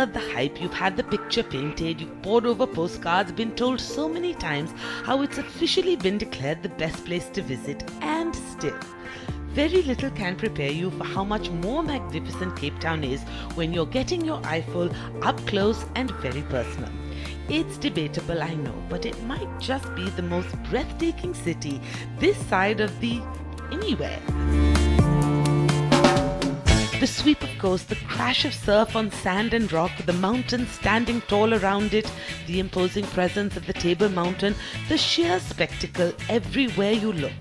heard the hype, you've had the picture painted, you've pored over postcards, been told so many times how it's officially been declared the best place to visit, and still, very little can prepare you for how much more magnificent Cape Town is when you're getting your eyeful up close and very personal. It's debatable, I know, but it might just be the most breathtaking city this side of the anywhere. The sweep of coast, the crash of surf on sand and rock, the mountains standing tall around it, the imposing presence of the Table Mountain, the sheer spectacle everywhere you look.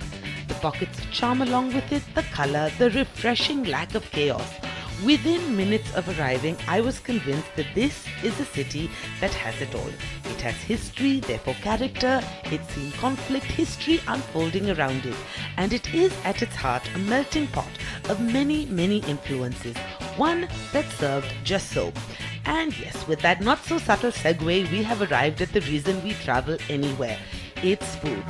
The pockets of charm along with it, the color, the refreshing lack of chaos. Within minutes of arriving, I was convinced that this is a city that has it all. It has history, therefore character, it's seen conflict, history unfolding around it. And it is at its heart a melting pot of many, many influences. One that's served just so. And yes, with that not so subtle segue, we have arrived at the reason we travel anywhere. It's food.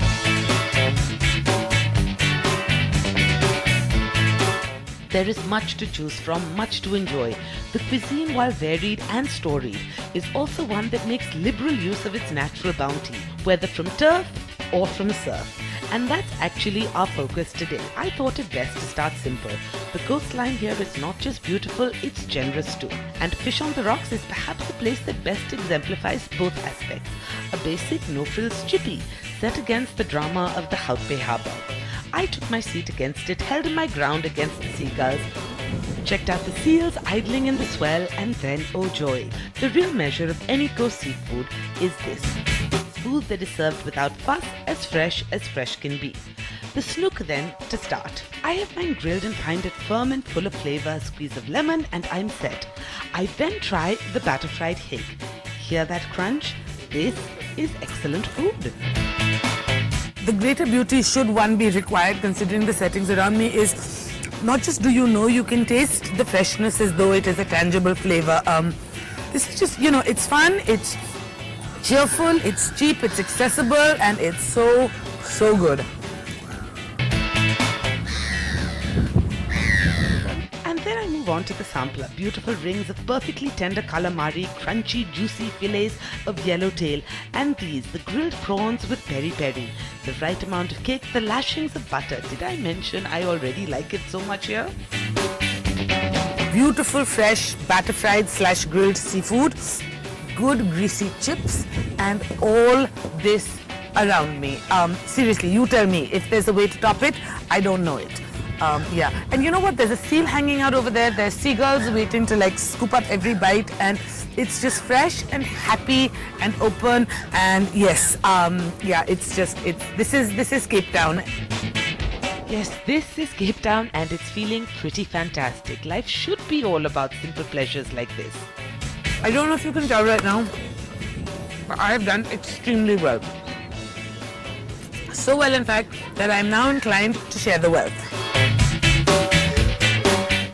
There is much to choose from, much to enjoy. The cuisine, while varied and storied, is also one that makes liberal use of its natural bounty, whether from turf or from surf. And that's actually our focus today. I thought it best to start simple. The coastline here is not just beautiful, it's generous too. And Fish on the Rocks is perhaps the place that best exemplifies both aspects. A basic no-frills chippy set against the drama of the Hout Bay Harbour. I took my seat against it, held my ground against the seagulls, checked out the seals idling in the swell, and then, oh joy, the real measure of any coast seafood is this. Food that is served without fuss, as fresh can be. The snook then, to start. I have mine grilled and find it firm and full of flavour, a squeeze of lemon, and I'm set. I then try the batter fried hake. Hear that crunch? This is excellent food. The greater beauty, should one be required considering the settings around me, is not just do you know, you can taste the freshness as though it is a tangible flavor. This is just, it's fun, it's cheerful, it's cheap, it's accessible, and it's so, so good. Then I move on to the sampler. Beautiful rings of perfectly tender calamari, crunchy, juicy fillets of yellowtail, and these, the grilled prawns with peri-peri. The right amount of cake, the lashings of butter. Did I mention I already like it so much here? Beautiful, fresh, batter fried / grilled seafood, good greasy chips, and all this around me. Seriously, you tell me, if there's a way to top it, I don't know it. And you know what? There's a seal hanging out over there. There's seagulls waiting to scoop up every bite, and it's just fresh and happy and open. And yes, this is Cape Town. Yes, this is Cape Town, and it's feeling pretty fantastic. Life should be all about simple pleasures like this. I don't know if you can tell right now, but I have done extremely well. So well, in fact, that I am now inclined to share the wealth.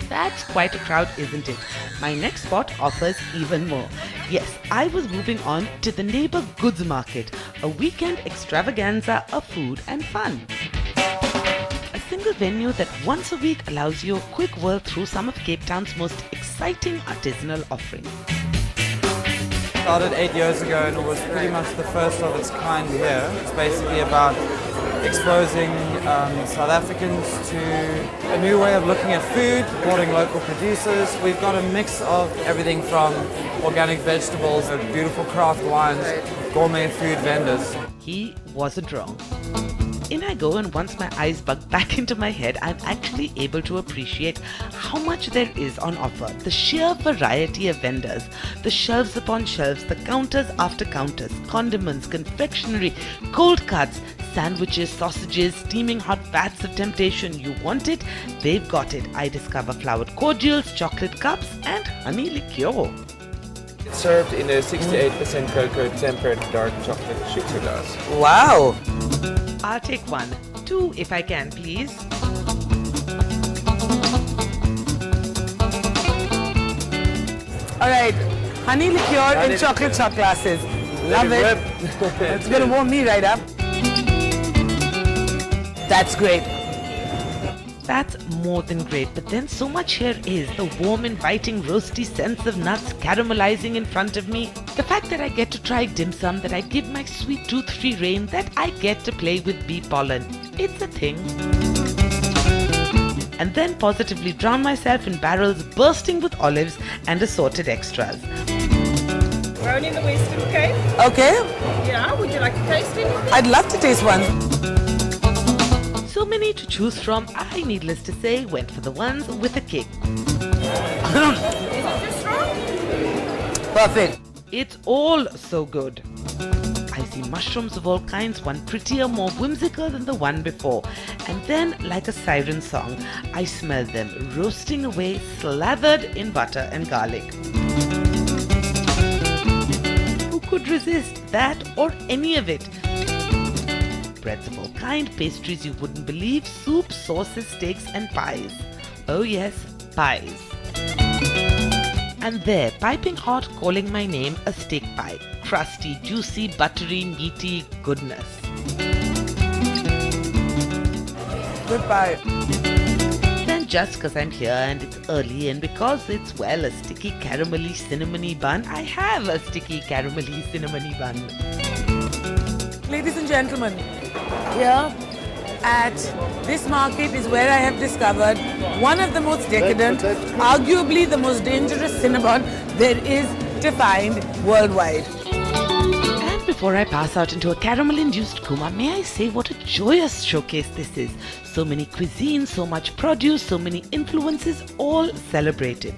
That's quite a crowd, isn't it? My next spot offers even more. Yes, I was moving on to the Neighbour Goods Market, a weekend extravaganza of food and fun. A single venue that once a week allows you a quick whirl through some of Cape Town's most exciting artisanal offerings. Started 8 years ago, and it was pretty much the first of its kind here. It's basically about exposing South Africans to a new way of looking at food, supporting local producers. We've got a mix of everything from organic vegetables, beautiful craft wines, gourmet food vendors. He wasn't wrong. In I go, and once my eyes bug back into my head, I'm actually able to appreciate how much there is on offer. The sheer variety of vendors, the shelves upon shelves, the counters after counters, condiments, confectionery, cold cuts, sandwiches, sausages, steaming hot vats of temptation. You want it? They've got it. I discover flowered cordials, chocolate cups, and honey liqueur. It's served in a 68% cocoa tempered dark chocolate sugar glass. Wow! I'll take 1. 2 if I can, please. All right, honey liqueur in chocolate shot glasses. Love it. It's going to warm me right up. That's great. That's more than great, but then so much here is the warm, inviting, roasty sense of nuts caramelizing in front of me. The fact that I get to try dim sum, that I give my sweet tooth free rein, that I get to play with bee pollen. It's a thing. And then positively drown myself in barrels bursting with olives and assorted extras. Grown in the Western Cape. Okay, Yeah, would you like to taste anything? I'd love to taste one. So many to choose from, I, needless to say, went for the ones with a kick. Perfect. It's all so good. I see mushrooms of all kinds, one prettier, more whimsical than the one before. And then, like a siren song, I smell them roasting away, slathered in butter and garlic. Who could resist that or any of it? Breads of all kind, pastries you wouldn't believe, soup, sauces, steaks and pies. Oh yes, pies. And there, piping hot, calling my name, a steak pie. Crusty, juicy, buttery, meaty goodness. Goodbye. Then just because I'm here and it's early and because it's, well, a sticky caramelly cinnamony bun, I have a sticky caramelly cinnamony bun. Ladies and gentlemen, here at this market is where I have discovered one of the most decadent, arguably the most dangerous cinnamon there is to find worldwide. And before I pass out into a caramel-induced coma, may I say what a joyous showcase this is. So many cuisines, so much produce, so many influences, all celebrated.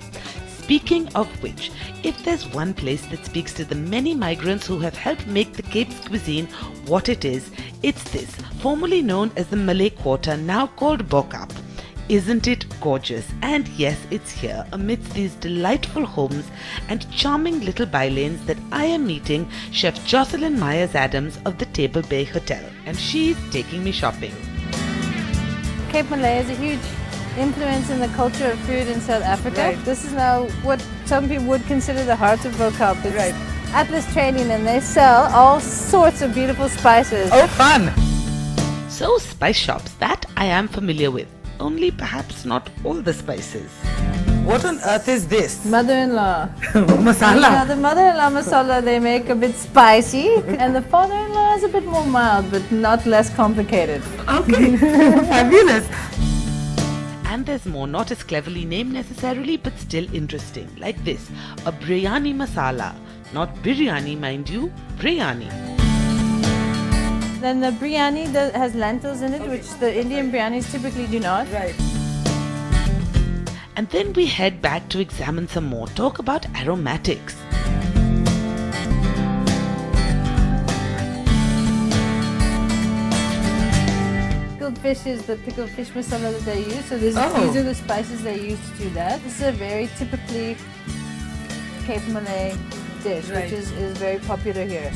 Speaking of which, if there's one place that speaks to the many migrants who have helped make the Cape's cuisine what it is, it's this, formerly known as the Malay Quarter, now called Bo-Kaap. Isn't it gorgeous? And yes, it's here, amidst these delightful homes and charming little bylanes, that I am meeting Chef Jocelyn Myers-Adams of the Table Bay Hotel. And she's taking me shopping. Cape Malay is a huge influence in the culture of food in South Africa. Right. This is now what some people would consider the heart of Bo-Kaap. It's Right. Atlas Trading, and they sell all sorts of beautiful spices. Oh, fun! So spice shops, that I am familiar with, only perhaps not all the spices. What on earth is this? Mother-in-law. Masala. Yeah, the mother-in-law masala they make a bit spicy, and the father-in-law is a bit more mild, but not less complicated. Okay, fabulous. And there's more, not as cleverly named necessarily, but still interesting, like this, a biryani masala. Not biryani, mind you, biryani. Then the biryani has lentils in it, which the Indian biryanis typically do not. Right. And then we head back to examine some more, talk about aromatics. Pickled fish is the pickled fish masala that they use. So these are the spices they use to do that. This is a very typically Cape Malay dish, Right. which is very popular here.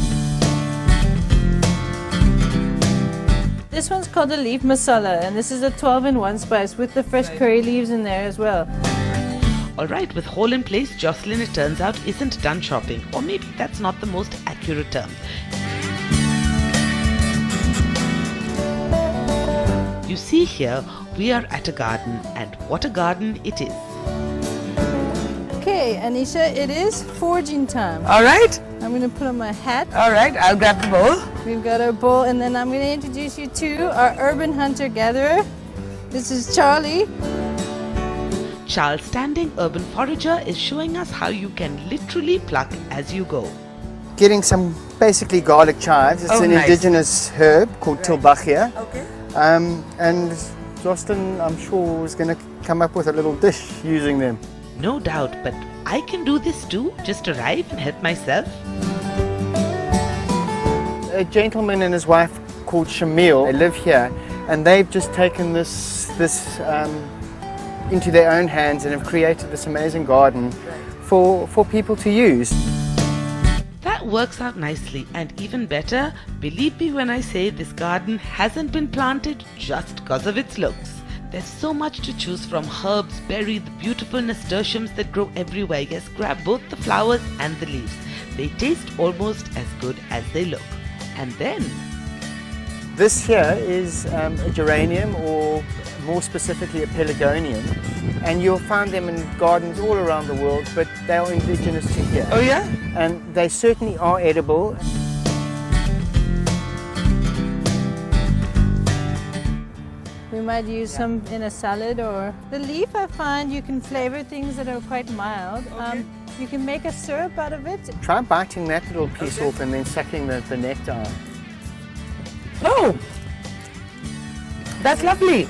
This one's called a leaf masala, and this is a 12-in-1 spice with the fresh curry leaves in there as well. Alright, with haul in place, Jocelyn, it turns out, isn't done shopping. Or maybe that's not the most accurate term. You see here, we are at a garden, and what a garden it is. Okay, Aneesha, it is foraging time. All right, I'm going to put on my hat. all right, I'll grab the bowl. We've got our bowl, and then I'm going to introduce you to our urban hunter-gatherer. This is Charlie. Charles, standing urban forager, is showing us how you can literally pluck as you go. Getting some basically garlic chives. It's Oh, an nice. indigenous herb called tilbachia. Okay. And Justin, I'm sure, is going to come up with a little dish using them. No doubt, but I can do this too, just arrive and help myself. A gentleman and his wife called Shamil, they live here, and they've just taken this into their own hands and have created this amazing garden for people to use. That works out nicely, and even better, believe me when I say this garden hasn't been planted just because of its looks. There's so much to choose from: herbs, berries, the beautiful nasturtiums that grow everywhere. Yes, grab both the flowers and the leaves. They taste almost as good as they look. And then, This here is a geranium, or more specifically a pelargonium, and you'll find them in gardens all around the world, but they are indigenous to here. Oh yeah? And they certainly are edible. We might use some in a salad, or the leaf I find you can flavor things that are quite mild. You can make a syrup out of it. Try biting that little piece off and then sucking the nectar out. Oh! That's lovely.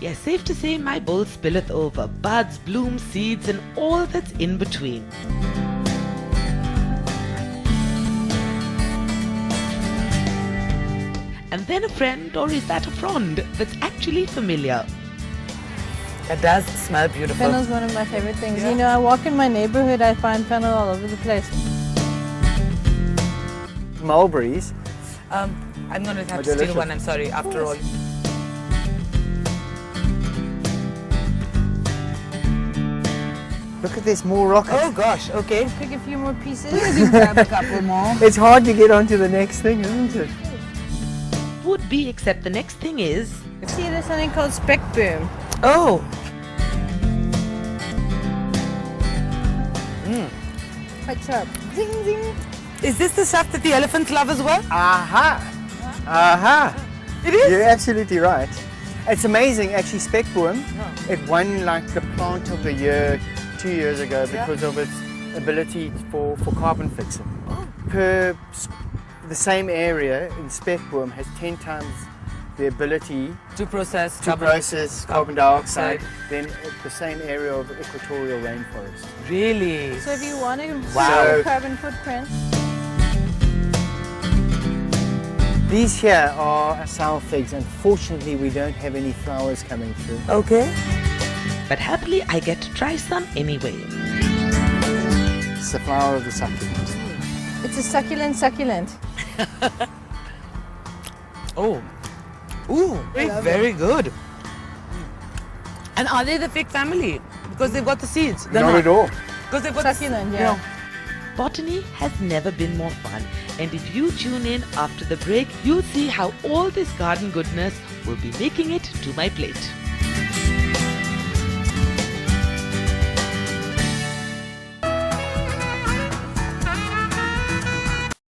Yes, safe to say my bowl spilleth over, buds, blooms, seeds and all that's in between. And then a friend, or is that a frond, that's actually familiar. It does smell beautiful. Fennel's one of my favorite things. You know, I walk in my neighborhood, I find fennel all over the place. Mulberries. I'm going to have to delicious. steal one, I'm sorry, after all. Look at this, more rockets. Oh gosh, okay. Pick a few more pieces. Grab a couple more. It's hard to get onto the next thing, isn't it? Would be, except the next thing is... See, there's something called speck boom. Oh! Quite sharp. Zing, zing. Is this the stuff that the elephants love as well? Aha! Aha! It is? You're absolutely right. It's amazing, actually, speckboom. It won like the plant of the year 2 years ago because of its ability for carbon fixing. The same area in speckboom has 10 times the ability To process carbon dioxide than the same area of equatorial rainforest. Really? So if you want to Wow. reduce carbon footprint, These here are sour figs. Unfortunately, we don't have any flowers coming through. Okay. But happily I get to try some anyway. It's the flower of the succulent. it's a succulent. Oh. Ooh, very good. And are they the fig family? Because they've got the seeds. They're Not at all. Because they've got Succulent, the, yeah. Botany has never been more fun, and if you tune in after the break, you'll see how all this garden goodness will be making it to my plate.